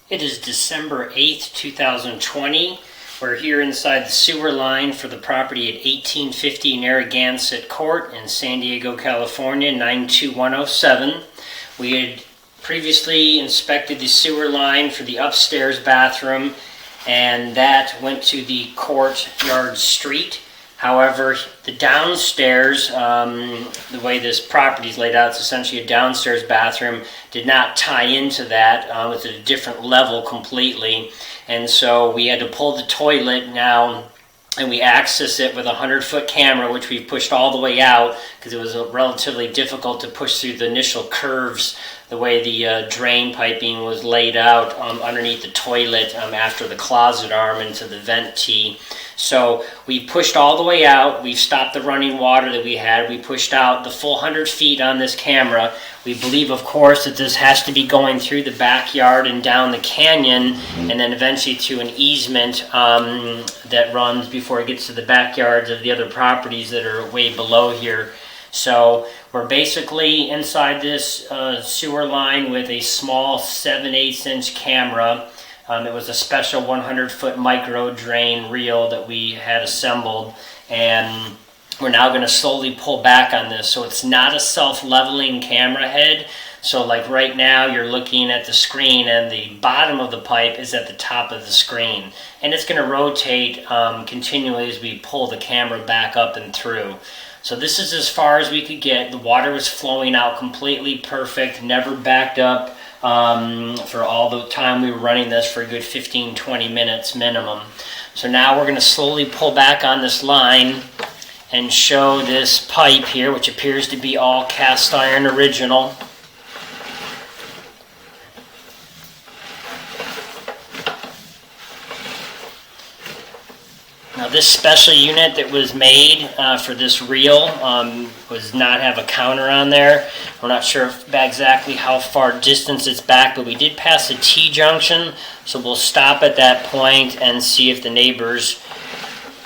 It is December 8th, 2020. We're here inside the sewer line for the property at 1850 Narragansett Court in San Diego, California, 92107. We had previously inspected the sewer line for the upstairs bathroom, and that went to the courtyard street. However, the downstairs, the way this property is laid out, it's essentially a downstairs bathroom, did not tie into that. It's at a different level completely. And so we had to pull the toilet now, and we access it with a 100-foot camera, which we pushed all the way out because it was relatively difficult to push through the initial curves, the way the drain piping was laid out underneath the toilet after the closet arm into the vent tee. So we pushed all the way out. We stopped the running water that we had. We pushed out the full 100 feet on this camera. We believe, of course, that this has to be going through the backyard and down the canyon and then eventually to an easement that runs before it gets to the backyards of the other properties that are way below here. So we're basically inside this sewer line with a small 7/8 inch camera. It was a special 100-foot micro drain reel that we had assembled, and we're now going to slowly pull back on this. So it's not a self-leveling camera head. So like right now you're looking at the screen and the bottom of the pipe is at the top of the screen. And it's going to rotate continually as we pull the camera back up and through. So this is as far as we could get. The water was flowing out completely perfect, never backed up for all the time we were running this, for a good 15-20 minutes minimum. So now we're going to slowly pull back on this line and show this pipe here, which appears to be all cast iron original. Now this special unit that was made for this reel was not have a counter on there. We're not sure exactly how far distance it's back, but we did pass a T-junction, so we'll stop at that point and see if the neighbor's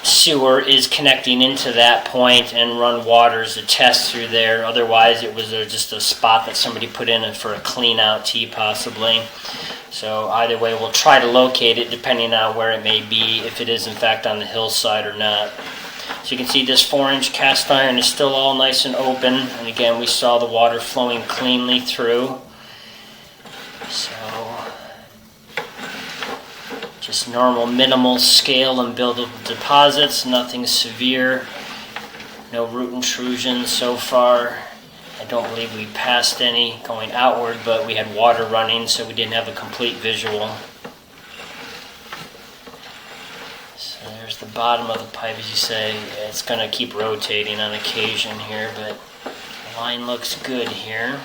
sewer is connecting into that point and run water as a test through there. Otherwise it was just a spot that somebody put in for a clean out tee possibly. So either way we'll try to locate it depending on where it may be, if it is in fact on the hillside or not. So you can see this 4-inch cast iron is still all nice and open, and again we saw the water flowing cleanly through. So just normal minimal scale and buildable deposits, nothing severe, no root intrusion so far. I don't believe we passed any going outward, but we had water running, so we didn't have a complete visual. So there's the bottom of the pipe, as you say. It's going to keep rotating on occasion here, but the line looks good here.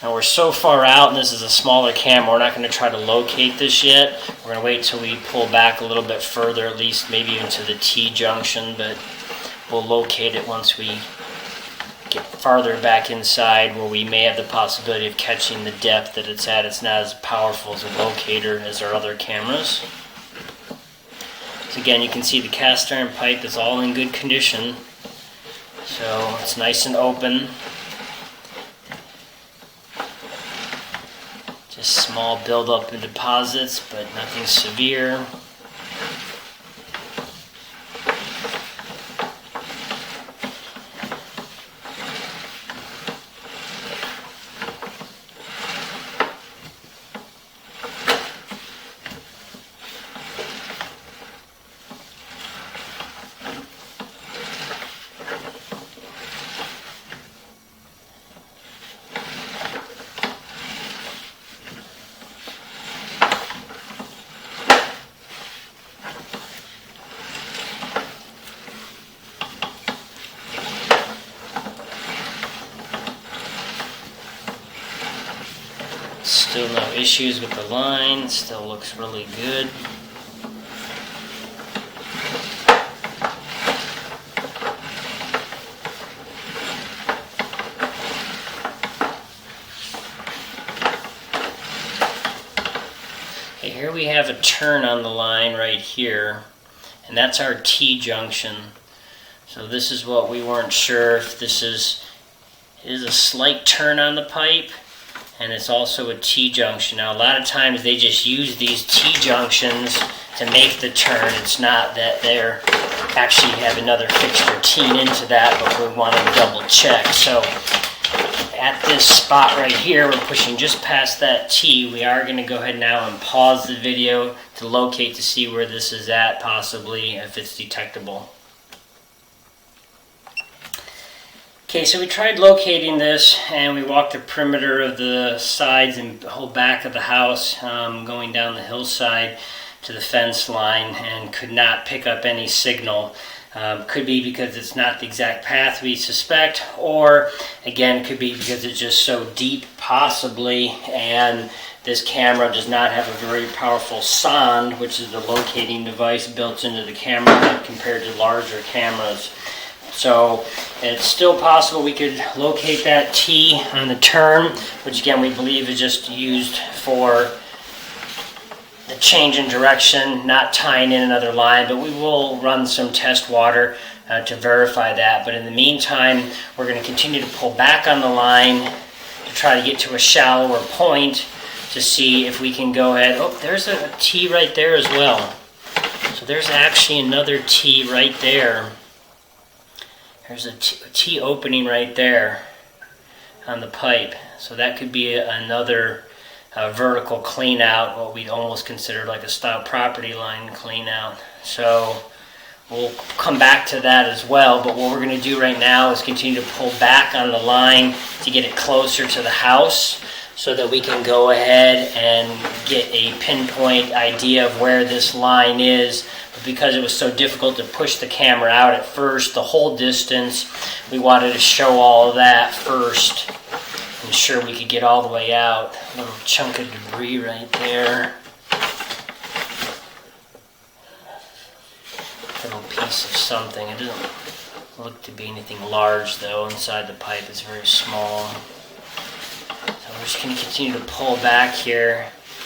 Now we're so far out, and this is a smaller camera, we're not going to try to locate this yet. We're going to wait till we pull back a little bit further, at least maybe even to the T-junction, but we'll locate it once we get farther back inside, where we may have the possibility of catching the depth that it's at. It's not as powerful as a locator as our other cameras. So again, you can see the cast iron pipe is all in good condition. So it's nice and open. Just small buildup in deposits, but nothing severe. Still no issues with the line, still looks really good. Okay, here we have a turn on the line right here, and that's our T-junction. So this is what we weren't sure if this is a slight turn on the pipe, and it's also a T-junction. Now a lot of times they just use these T-junctions to make the turn. It's not that they're actually have another fixture teed into that, but we want to double check. So at this spot right here, we're pushing just past that T. We are going to go ahead now and pause the video to locate to see where this is at, possibly if it's detectable. Okay, so we tried locating this, and we walked the perimeter of the sides and the whole back of the house, going down the hillside to the fence line, and could not pick up any signal. Could be because it's not the exact path we suspect, or again, could be because it's just so deep, possibly, and this camera does not have a very powerful sonde, which is the locating device built into the camera compared to larger cameras. So it's still possible we could locate that T on the turn, which again we believe is just used for the change in direction, not tying in another line, but we will run some test water to verify that. But in the meantime, we're going to continue to pull back on the line to try to get to a shallower point to see if we can go ahead. Oh, there's a T right there as well. So there's actually another T right there. There's a T opening right there on the pipe. So that could be another vertical clean out, what we'd almost consider like a style property line clean out. So we'll come back to that as well, but what we're going to do right now is continue to pull back on the line to get it closer to the house so that we can go ahead and get a pinpoint idea of where this line is. But because it was so difficult to push the camera out at first, the whole distance, we wanted to show all of that first. Ensure we could get all the way out. A little chunk of debris right there. Little piece of something. It doesn't look to be anything large though. Inside the pipe it's very small. So we're just going to continue to pull back here,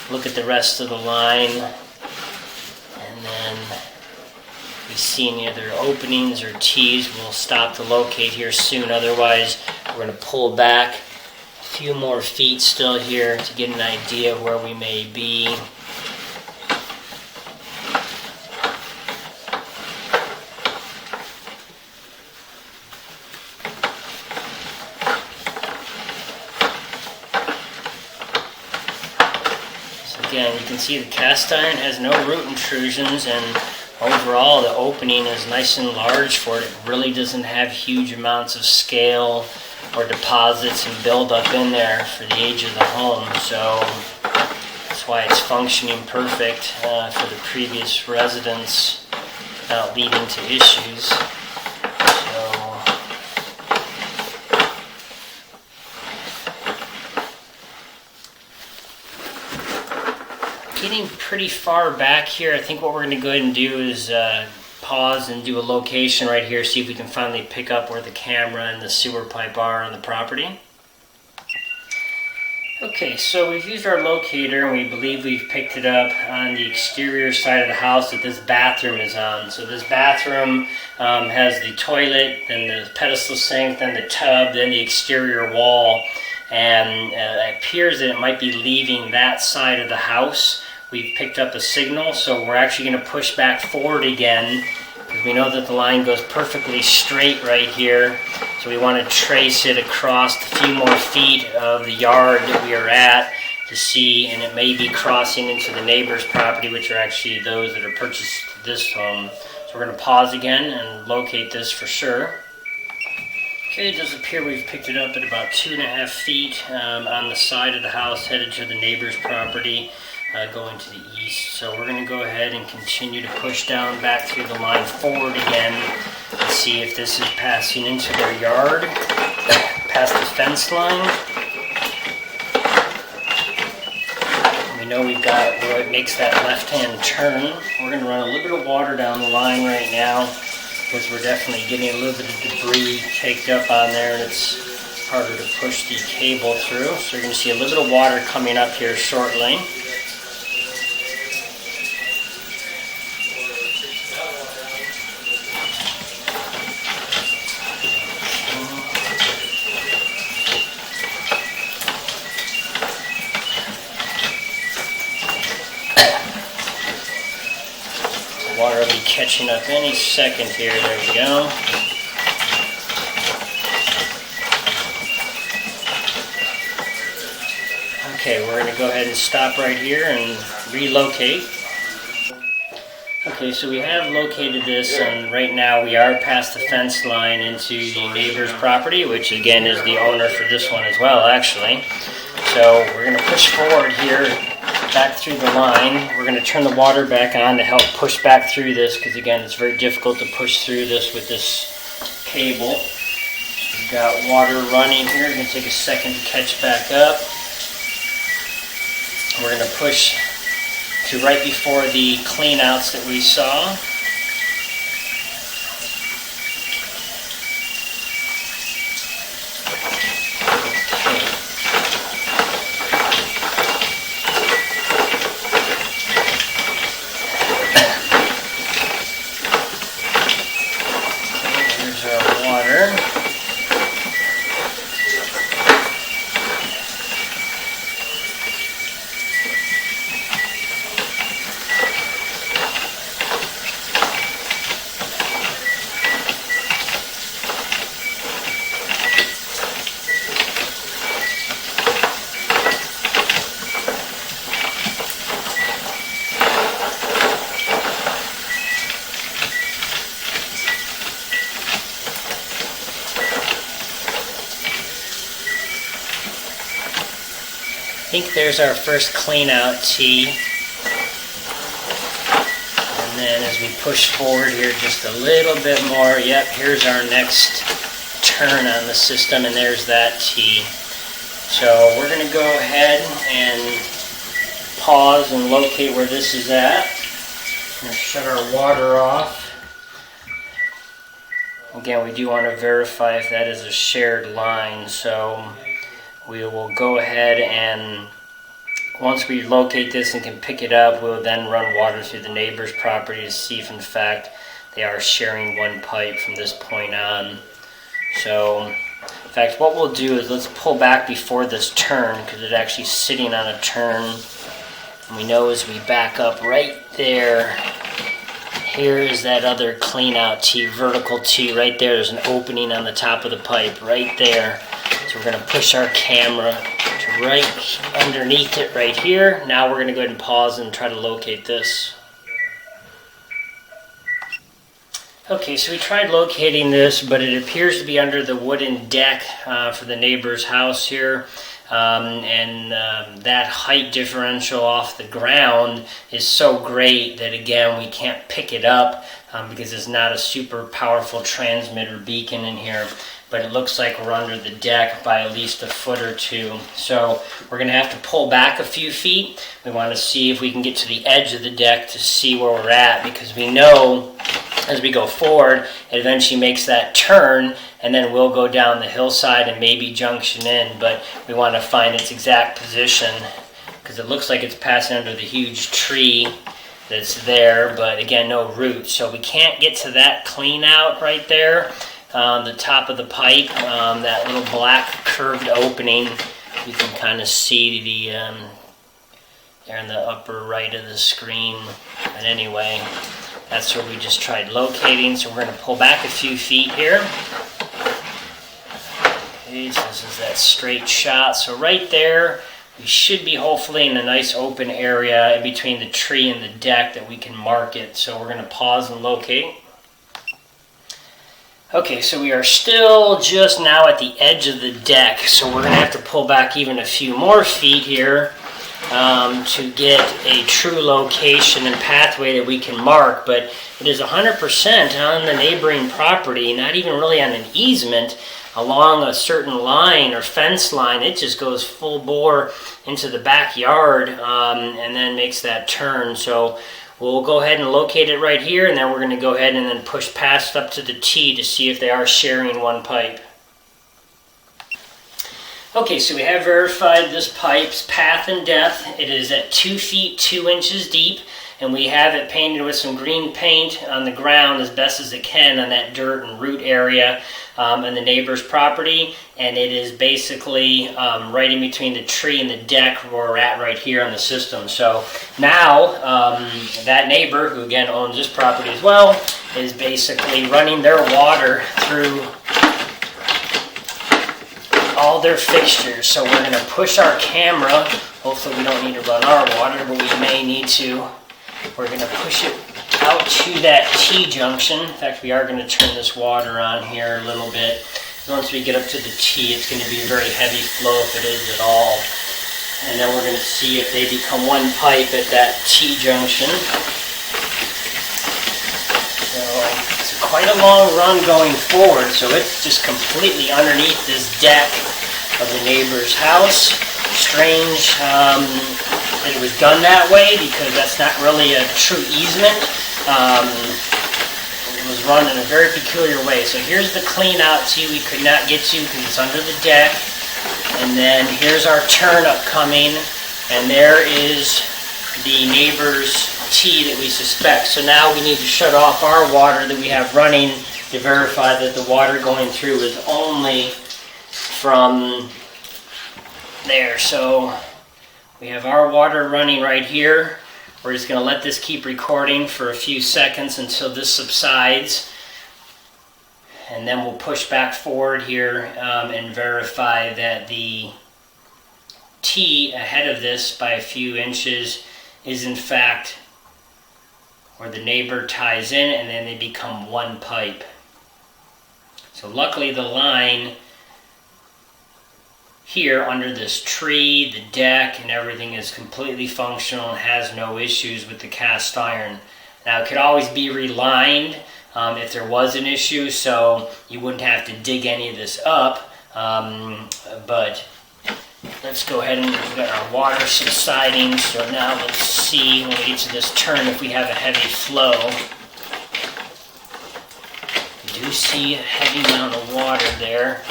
look at the rest of the line, and then if we see any other openings or T's, we'll stop to locate here soon. Otherwise, we're going to pull back a few more feet still here to get an idea of where we may be. Again, you can see the cast iron has no root intrusions, and overall the opening is nice and large for it. It really doesn't have huge amounts of scale or deposits and buildup in there for the age of the home. So that's why it's functioning perfect for the previous residents without leading to issues. Getting pretty far back here. I think what we're going to go ahead and do is pause and do a location right here, see if we can finally pick up where the camera and the sewer pipe are on the property. Okay, so we've used our locator and we believe we've picked it up on the exterior side of the house that this bathroom is on. So this bathroom has the toilet, then the pedestal sink, then the tub, then the exterior wall, and it appears that it might be leaving that side of the house. We've picked up a signal, so we're actually going to push back forward again because we know that the line goes perfectly straight right here. So we want to trace it across a few more feet of the yard that we are at to see, and it may be crossing into the neighbor's property, which are actually those that are purchased this home. So we're going to pause again and locate this for sure. Okay, it does appear we've picked it up at about 2.5 feet on the side of the house headed to the neighbor's property. Going to the east. So we're going to go ahead and continue to push down back through the line forward again and see if this is passing into their yard, past the fence line. We know we've got where it makes that left-hand turn. We're going to run a little bit of water down the line right now because we're definitely getting a little bit of debris caked up on there and it's harder to push the cable through. So you're going to see a little bit of water coming up here shortly. Water will be catching up any second here. There we go. Okay, we're going to go ahead and stop right here and relocate. Okay, so we have located this, and right now we are past the fence line into the neighbor's property, which again is the owner for this one as well, actually. So we're going to push forward here, back through the line. We're going to turn the water back on to help push back through this, because again, it's very difficult to push through this with this cable. We've got water running here. It's going to take a second to catch back up. We're going to push to right before the cleanouts that we saw. Here's our water. I think there's our first clean out tee. And then as we push forward here just a little bit more, yep, here's our next turn on the system, and there's that tee. So we're going to go ahead and pause and locate where this is at. I'm going to shut our water off. Again, we do want to verify if that is a shared line, so we will go ahead and once we locate this and can pick it up, we'll then run water through the neighbor's property to see if in fact they are sharing one pipe from this point on. So in fact, what we'll do is let's pull back before this turn, because it's actually sitting on a turn. And we know as we back up right there, here is that other clean out tee, vertical tee right there. There's an opening on the top of the pipe right there. So we're going to push our camera to right underneath it right here. Now we're going to go ahead and pause and try to locate this. Okay, so we tried locating this, but it appears to be under the wooden deck for the neighbor's house here. That height differential off the ground is so great that again we can't pick it up because it's not a super powerful transmitter beacon in here. But it looks like we're under the deck by at least a foot or two. So we're going to have to pull back a few feet. We want to see if we can get to the edge of the deck to see where we're at, because we know as we go forward, it eventually makes that turn, and then we'll go down the hillside and maybe junction in, but we want to find its exact position, because it looks like it's passing under the huge tree that's there, but again, no roots. So we can't get to that clean out right there. The top of the pipe, that little black curved opening, you can kind of see the there in the upper right of the screen. But anyway, that's where we just tried locating. So we're going to pull back a few feet here. Okay, so this is that straight shot. So right there, we should be hopefully in a nice open area in between the tree and the deck that we can mark it. So we're going to pause and locate. Okay, so we are still just now at the edge of the deck, so we're going to have to pull back even a few more feet here to get a true location and pathway that we can mark, but it is 100% on the neighboring property, not even really on an easement along a certain line or fence line. It just goes full bore into the backyard and then makes that turn. So we'll go ahead and locate it right here, and then we're going to go ahead and then push past up to the tee to see if they are sharing one pipe. Okay, so we have verified this pipe's path and depth. It is at 2 feet 2 inches deep, and we have it painted with some green paint on the ground as best as it can on that dirt and root area in the neighbor's property, and it is basically right in between the tree and the deck where we're at right here on the system. So now that neighbor, who again owns this property as well, is basically running their water through all their fixtures. So we're going to push our camera. Hopefully we don't need to run our water, but we may need to. We're going to push it out to that T-junction. In fact, we are going to turn this water on here a little bit. Once we get up to the T, it's going to be a very heavy flow if it is at all. And then we're going to see if they become one pipe at that T-junction. So it's quite a long run going forward, so it's just completely underneath this deck of the neighbor's house. Strange that it was done that way, because that's not really a true easement. It was run in a very peculiar way. So here's the clean out T we could not get to because it's under the deck. And then here's our turn up coming, and there is the neighbor's T that we suspect. So now we need to shut off our water that we have running to verify that the water going through is only from there. So we have our water running right here. We're just going to let this keep recording for a few seconds until this subsides, and then we'll push back forward here and verify that the T ahead of this by a few inches is in fact where the neighbor ties in, and then they become one pipe. So luckily the line here under this tree, the deck, and everything is completely functional and has no issues with the cast iron. Now it could always be relined if there was an issue, so you wouldn't have to dig any of this up, but let's go ahead and we've got our water subsiding. So now let's see when we get to this turn if we have a heavy flow. We do see a heavy amount of water there.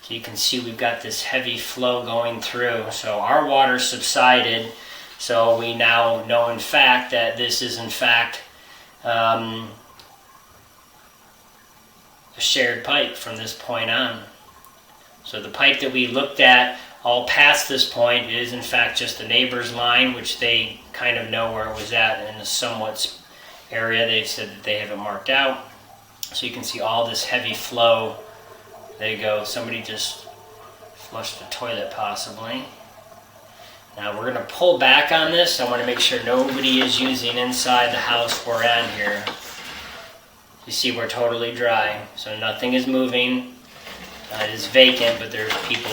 So you can see we've got this heavy flow going through. So our water subsided. So we now know in fact that this is in fact a shared pipe from this point on. So the pipe that we looked at all past this point is in fact just the neighbor's line, which they kind of know where it was at in a somewhat area. They said that they have it marked out. So you can see all this heavy flow. There you go. Somebody just flushed the toilet possibly. Now we're going to pull back on this. I want to make sure nobody is using inside the house we're at here. You see we're totally dry, so nothing is moving. It is vacant, but there's people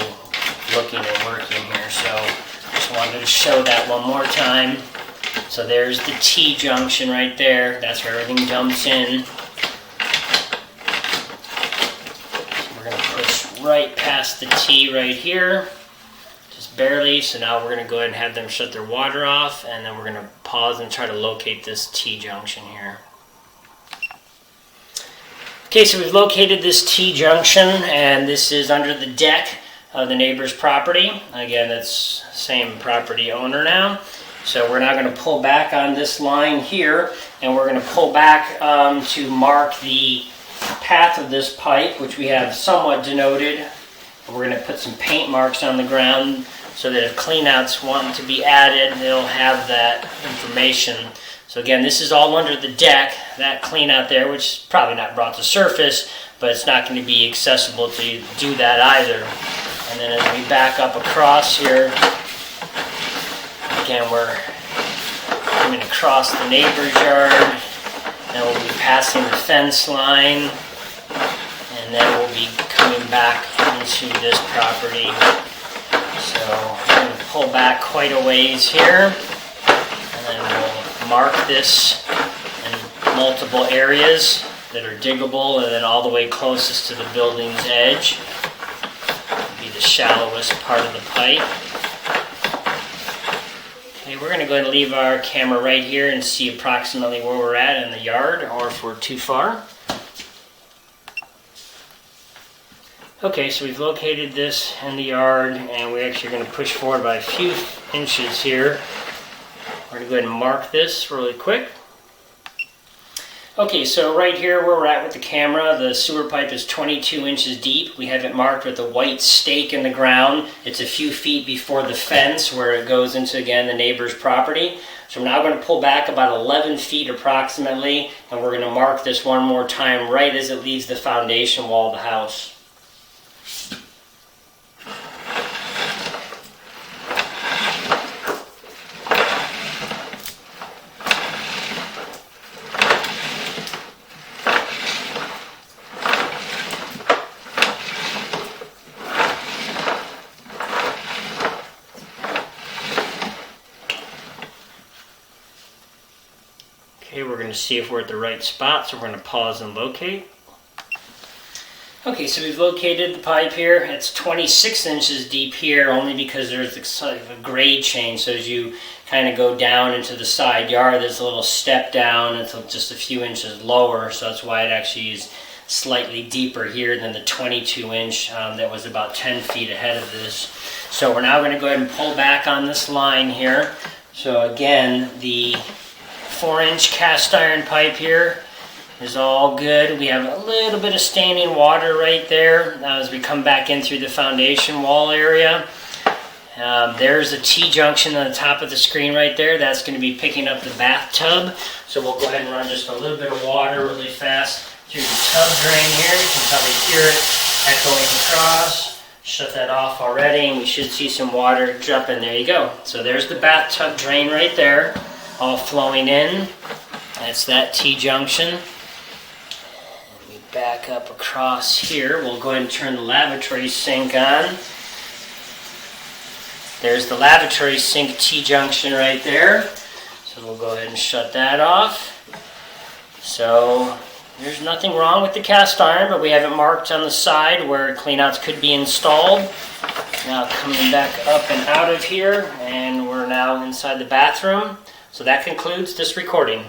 looking and working here. So just wanted to show that one more time. So there's the T-junction right there. That's where everything jumps in. Right past the T right here, just barely. So now we're going to go ahead and have them shut their water off, and then we're going to pause and try to locate this T-junction here. Okay, so we've located this T-junction, and this is under the deck of the neighbor's property. Again, it's same property owner now. So we're now going to pull back on this line here, and we're going to pull back to mark the path of this pipe, which we have somewhat denoted. We're going to put some paint marks on the ground so that if cleanouts want to be added, they'll have that information. So again, this is all under the deck, that cleanout there, which is probably not brought to surface, but it's not going to be accessible to do that either. And then as we back up across here, again, we're coming across the neighbor's yard. Then we'll be passing the fence line, and then we'll be coming back into this property. So we're going to pull back quite a ways here, and then we'll mark this in multiple areas that are diggable, and then all the way closest to the building's edge will be the shallowest part of the pipe. We're going to go ahead and leave our camera right here and see approximately where we're at in the yard, or if we're too far. Okay, so we've located this in the yard, and we're actually going to push forward by a few inches here. We're going to go ahead and mark this really quick. Okay, so right here where we're at with the camera, the sewer pipe is 22 inches deep. We have it marked with a white stake in the ground. It's a few feet before the fence where it goes into, again, the neighbor's property. So we're now going to pull back about 11 feet approximately, and we're going to mark this one more time right as it leaves the foundation wall of the house. Okay, we're going to see if we're at the right spot, so we're going to pause and locate. Okay, so we've located the pipe here. It's 26 inches deep here, only because there's a grade change. So as you kind of go down into the side yard, there's a little step down until just a few inches lower. So that's why it actually is slightly deeper here than the 22 inch that was about 10 feet ahead of this. So we're now going to go ahead and pull back on this line here. So again, the 4-inch cast iron pipe here is all good. We have a little bit of standing water right there as we come back in through the foundation wall area. There's a T-junction on the top of the screen right there. That's going to be picking up the bathtub. So we'll go ahead and run just a little bit of water really fast through the tub drain here. You can probably hear it echoing across. Shut that off already, and we should see some water drop in. There you go. So there's the bathtub drain right there, all flowing in. That's that T-junction. We back up across here. We'll go ahead and turn the lavatory sink on. There's the lavatory sink T-junction right there. So we'll go ahead and shut that off. So there's nothing wrong with the cast iron, but we have it marked on the side where cleanouts could be installed. Now coming back up and out of here, and we're now inside the bathroom. So that concludes this recording.